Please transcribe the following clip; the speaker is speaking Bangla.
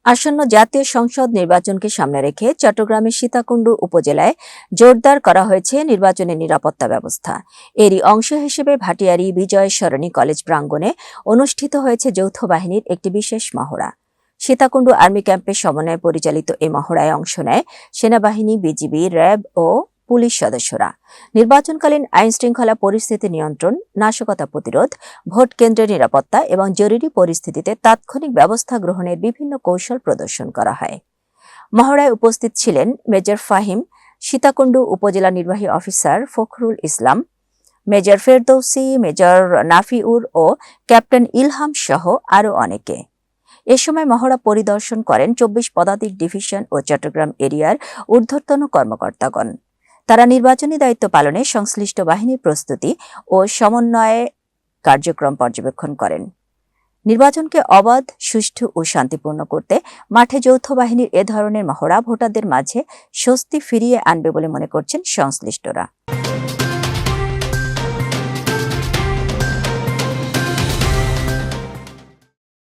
আসন্ন জাতীয় সংসদ নির্বাচনকে সামনে রেখে চট্টগ্রামের সীতাকুণ্ড উপজেলায় জোরদার করা হয়েছে নির্বাচনী নিরাপত্তা ব্যবস্থা। এরই অংশ হিসেবে ভাটিয়ারী বিজয় সরণি কলেজ প্রাঙ্গণে অনুষ্ঠিত হয়েছে যৌথ বাহিনীর একটি বিশেষ মহড়া। সীতাকুণ্ড আর্মি ক্যাম্পের সমন্বয়ে পরিচালিত এই মহড়ায় অংশ নেয় সেনাবাহিনী, বিজিবি, র্যাব ও পুলিশ সদস্যরা। নির্বাচনকালীন আইনশৃঙ্খলা পরিস্থিতি নিয়ন্ত্রণ, নাশকতা প্রতিরোধ, ভোট কেন্দ্রের নিরাপত্তা এবং জরুরি পরিস্থিতিতে তাৎক্ষণিক ব্যবস্থা গ্রহণের বিভিন্ন কৌশল প্রদর্শন করা হয়। মহড়ায় উপস্থিত ছিলেন মেজর ফাহিম, সীতাকুণ্ড উপজেলা নির্বাহী officer Fakhrul Islam, major Ferdousi, major Nafiur ও ক্যাপ্টেন ইলহাম সহ আরও অনেকে। এ সময় মহড়া পরিদর্শন করেন ২৪ পদাতিক ডিভিশন ও চট্টগ্রাম এরিয়ার ঊর্ধ্বতন কর্মকর্তাগণ। তারা নির্বাচনী দায়িত্ব পালনে সংশ্লিষ্ট বাহিনীর প্রস্তুতি ও সমন্বয়ে কার্যক্রম পর্যবেক্ষণ করেন। নির্বাচনকে অবাধ, সুষ্ঠু ও শান্তিপূর্ণ করতে মাঠে যৌথ বাহিনীর এ ধরনের মহড়া ভোটারদের মাঝে স্বস্তি ফিরিয়ে আনবে বলে মনে করছেন সংশ্লিষ্টরা।